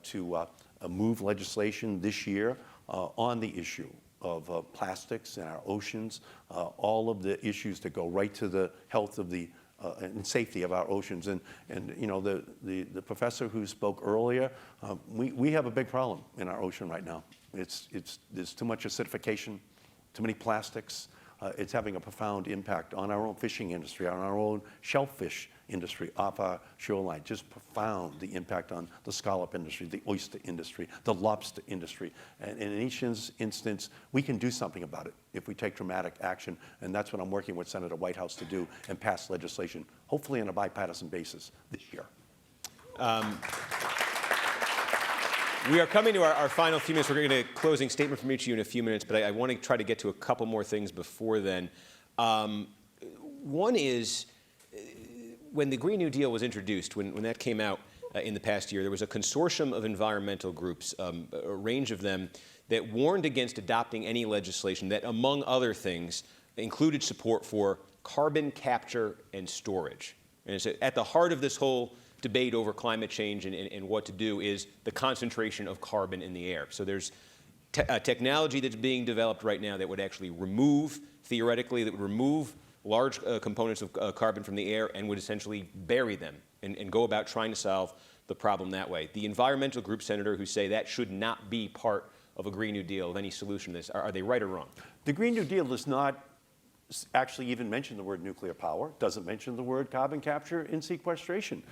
to move legislation this year on the issue of plastics in our oceans, all of the issues that go right to the health of the and safety of our oceans. And you know, the professor who spoke earlier, we have a big problem in our ocean right now. There's too much acidification, too many plastics. It's having a profound impact on our own fishing industry, on our own shellfish industry off our shoreline. Just profound, the impact on the scallop industry, the oyster industry, the lobster industry. And in each instance, we can do something about it if we take dramatic action. And that's what I'm working with Senator Whitehouse to do, and pass legislation, hopefully on a bipartisan basis this year. We are coming to our final few minutes. We're going to get a closing statement from each of you in a few minutes, but I want to try to get to a couple more things before then. One is, when the Green New Deal was introduced, when that came out in the past year, there was a consortium of environmental groups, a range of them, that warned against adopting any legislation that, among other things, included support for carbon capture and storage. And it's at the heart of this whole debate over climate change and what to do is the concentration of carbon in the air. So there's technology that's being developed right now that would actually remove, theoretically, that would remove large components of carbon from the air and would essentially bury them and go about trying to solve the problem that way. The environmental group, Senator, who say that should not be part of a Green New Deal, of any solution to this, are they right or wrong? The Green New Deal does not actually even mention the word nuclear power, doesn't mention the word carbon capture and sequestration.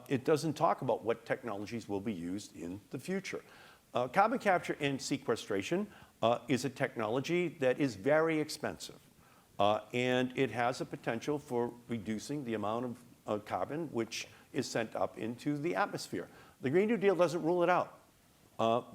It doesn't talk about what technologies will be used in the future. Carbon capture and sequestration is a technology that is very expensive, and it has a potential for reducing the amount of carbon which is sent up into the atmosphere. The Green New Deal doesn't rule it out,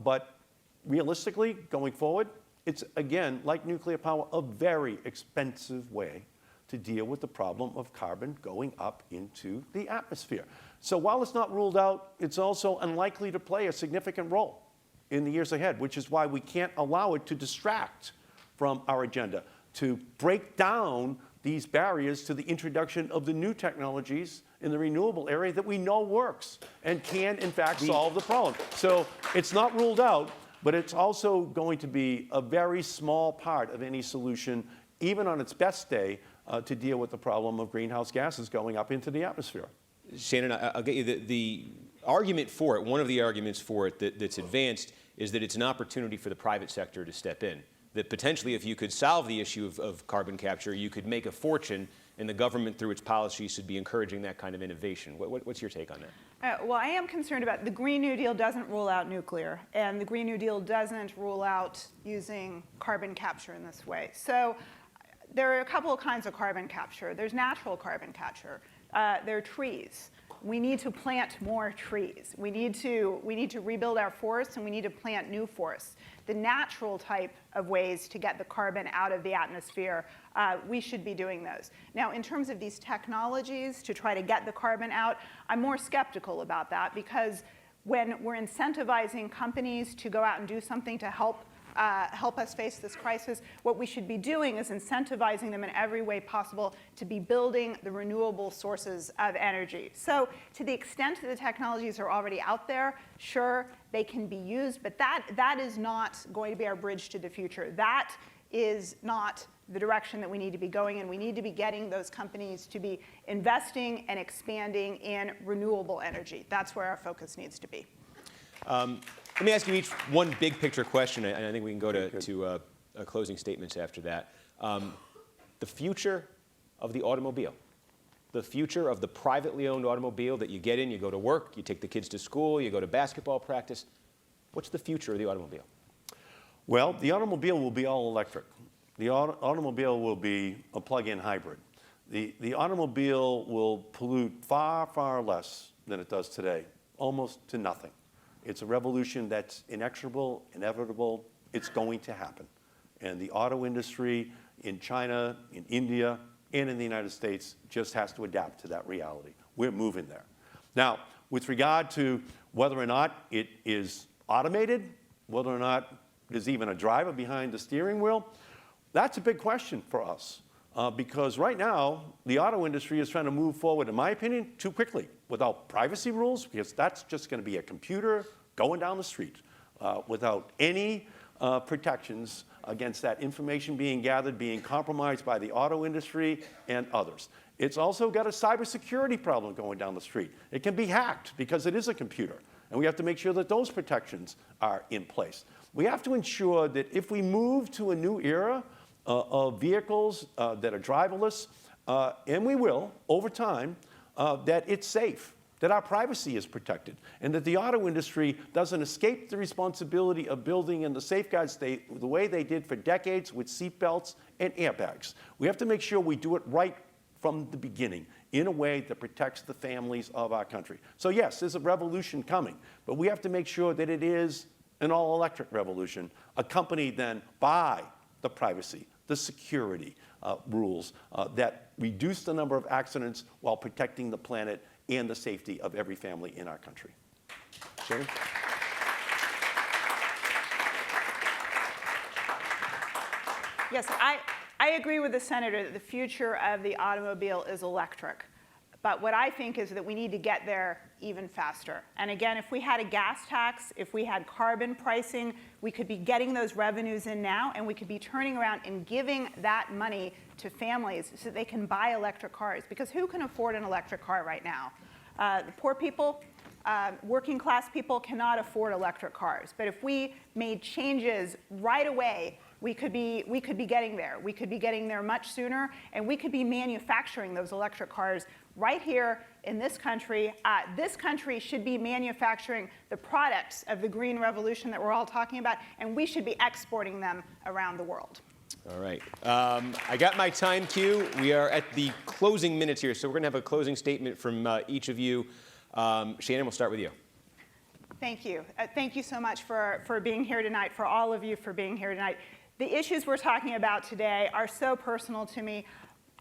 but realistically, going forward, it's, again, like nuclear power, a very expensive way to deal with the problem of carbon going up into the atmosphere. So while it's not ruled out, it's also unlikely to play a significant role in the years ahead, which is why we can't allow it to distract from our agenda, to break down these barriers to the introduction of the new technologies in the renewable area that we know works and can, in fact, solve the problem. So it's not ruled out, but it's also going to be a very small part of any solution, even on its best day, to deal with the problem of greenhouse gases going up into the atmosphere. Shannon, I'll get you the argument for it. One of the arguments for it that's advanced is that it's an opportunity for the private sector to step in. That potentially, if you could solve the issue of carbon capture, you could make a fortune, and the government, through its policies, should be encouraging that kind of innovation. What's your take on that? Well, I am concerned about the Green New Deal doesn't rule out nuclear, and the Green New Deal doesn't rule out using carbon capture in this way. So there are a couple of kinds of carbon capture. There's natural carbon capture. There are trees. We need to plant more trees. We need to rebuild our forests, and we need to plant new forests. The natural type of ways to get the carbon out of the atmosphere, we should be doing those. Now, in terms of these technologies to try to get the carbon out, I'm more skeptical about that, because when we're incentivizing companies to go out and do something to help us face this crisis, what we should be doing is incentivizing them in every way possible to be building the renewable sources of energy. So to the extent that the technologies are already out there, sure, they can be used, but that is not going to be our bridge to the future. That is not the direction that we need to be going in. We need to be getting those companies to be investing and expanding in renewable energy. That's where our focus needs to be. Let me ask you each one big picture question, and I think we can go to closing statements after that. The future of the automobile, the future of the privately owned automobile that you get in, you go to work, you take the kids to school, you go to basketball practice. What's the future of the automobile? Well, the automobile will be all electric. The automobile will be a plug-in hybrid. The automobile will pollute far, far less than it does today, almost to nothing. It's a revolution that's inexorable, inevitable. It's going to happen. And the auto industry in China, in India, and in the United States just has to adapt to that reality. We're moving there. Now, with regard to whether or not it is automated, whether or not there's even a driver behind the steering wheel, that's a big question for us. Because right now, the auto industry is trying to move forward, in my opinion, too quickly without privacy rules, because that's just going to be a computer going down the street without any protections against that information being gathered, being compromised by the auto industry and others. It's also got a cybersecurity problem going down the street. It can be hacked because it is a computer, and we have to make sure that those protections are in place. We have to ensure that if we move to a new era of vehicles that are driverless, and we will over time, that it's safe, that our privacy is protected, and that the auto industry doesn't escape the responsibility of building in the safeguards the way they did for decades with seat belts and airbags. We have to make sure we do it right from the beginning in a way that protects the families of our country. So yes, there's a revolution coming, but we have to make sure that it is an all-electric revolution, accompanied then by the privacy, the security rules that reduce the number of accidents while protecting the planet and the safety of every family in our country. Shannon? Yes, I agree with the senator that the future of the automobile is electric. But what I think is that we need to get there even faster. And again, if we had a gas tax, if we had carbon pricing, we could be getting those revenues in now, and we could be turning around and giving that money to families so that they can buy electric cars. Because who can afford an electric car right now? The poor people, working class people cannot afford electric cars. But if we made changes right away, we could be getting there. We could be getting there much sooner, and we could be manufacturing those electric cars right here in this country. This country should be manufacturing the products of the green revolution that we're all talking about, and we should be exporting them around the world. All right. I got my time cue. We are at the closing minutes here, so we're going to have a closing statement from each of you. Shannon, we'll start with you. Thank you. Thank you so much for being here tonight, for all of you for being here tonight. The issues we're talking about today are so personal to me.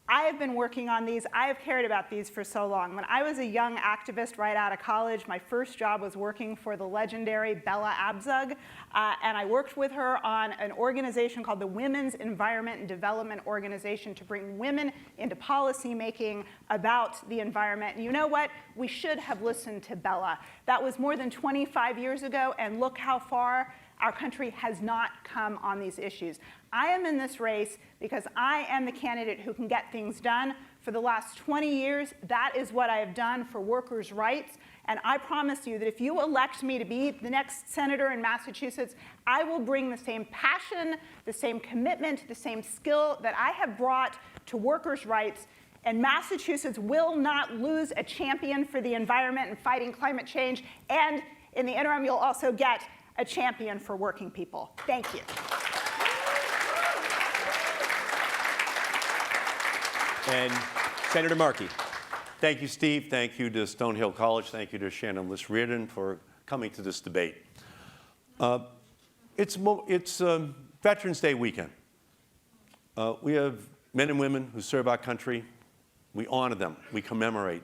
I have been working on these. I have cared about these for so long. When I was a young activist right out of college, my first job was working for the legendary Bella Abzug, and I worked with her on an organization called the Women's Environment and Development Organization to bring women into policy making about the environment. And you know what? We should have listened to Bella. That was more than 25 years ago, and look how far our country has not come on these issues. I am in this race because I am the candidate who can get things done. For the last 20 years, that is what I have done for workers' rights. And I promise you that if you elect me to be the next senator in Massachusetts, I will bring the same passion, the same commitment, the same skill that I have brought to workers' rights. And Massachusetts will not lose a champion for the environment and fighting climate change. And in the interim, you'll also get a champion for working people. Thank you. And Senator Markey. Thank you, Steve. Thank you to Stonehill College. Thank you to Shannon Liss-Riordan for coming to this debate. It's Veterans Day weekend. We have men and women who serve our country. We honor them. We commemorate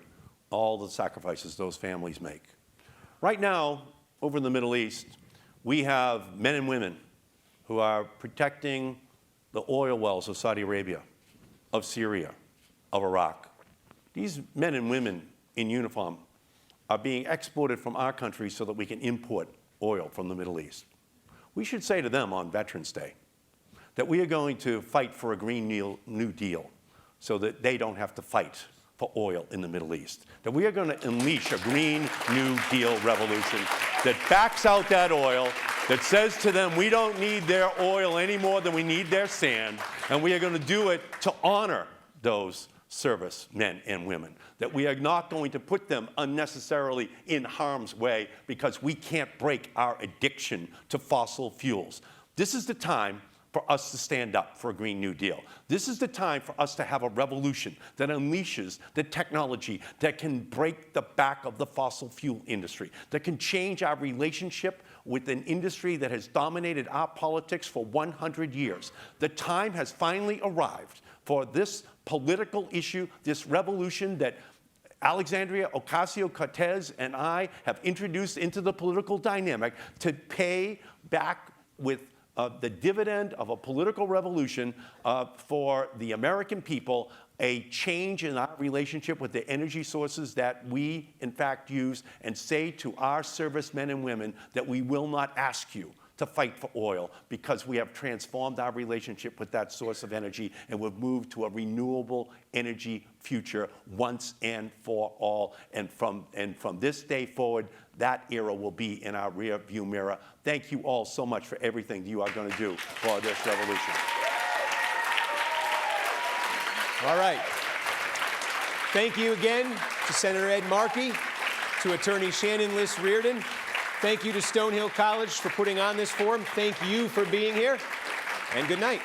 all the sacrifices those families make. Right now, over in the Middle East, we have men and women who are protecting the oil wells of Saudi Arabia, of Syria, of Iraq. These men and women in uniform are being exported from our country so that we can import oil from the Middle East. We should say to them on Veterans Day that we are going to fight for a Green New Deal so that they don't have to fight for oil in the Middle East. That we are going to unleash a Green New Deal revolution that backs out that oil, that says to them we don't need their oil any more than we need their sand, and we are going to do it to honor those service men and women, that we are not going to put them unnecessarily in harm's way because we can't break our addiction to fossil fuels. This is the time for us to stand up for a Green New Deal. This is the time for us to have a revolution that unleashes the technology that can break the back of the fossil fuel industry, that can change our relationship with an industry that has dominated our politics for 100 years. The time has finally arrived for this political issue, this revolution that Alexandria Ocasio-Cortez and I have introduced into the political dynamic to pay back with the dividend of a political revolution for the American people, a change in our relationship with the energy sources that we, in fact, use, and say to our servicemen and women that we will not ask you to fight for oil because we have transformed our relationship with that source of energy and we've moved to a renewable energy future once and for all. And from this day forward, that era will be in our rear view mirror. Thank you all so much for everything you are going to do for this revolution. All right. Thank you again to Senator Ed Markey, to Attorney Shannon Liss-Riordan. Thank you to Stonehill College for putting on this forum. Thank you for being here, and good night.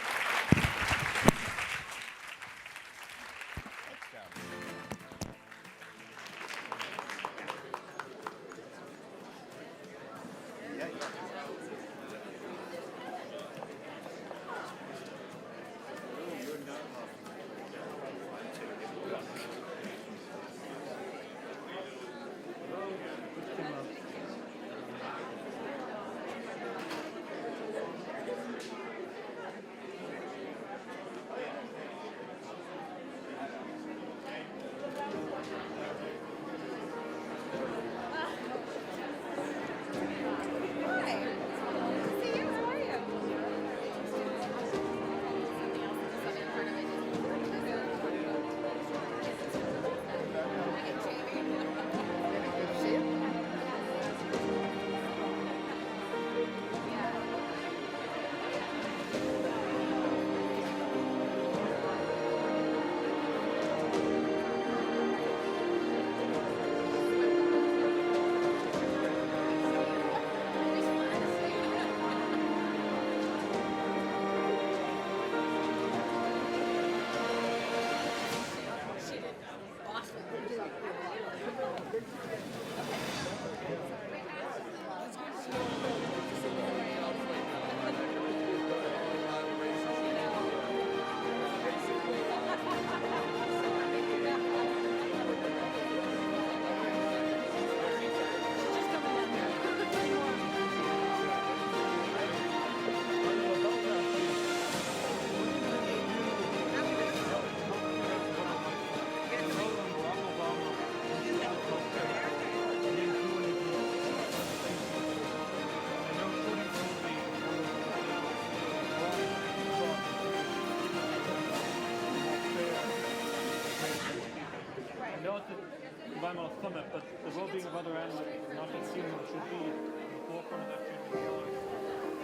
environmental summit, but the well-being of other animals, not just humans, should be the forefront of that change.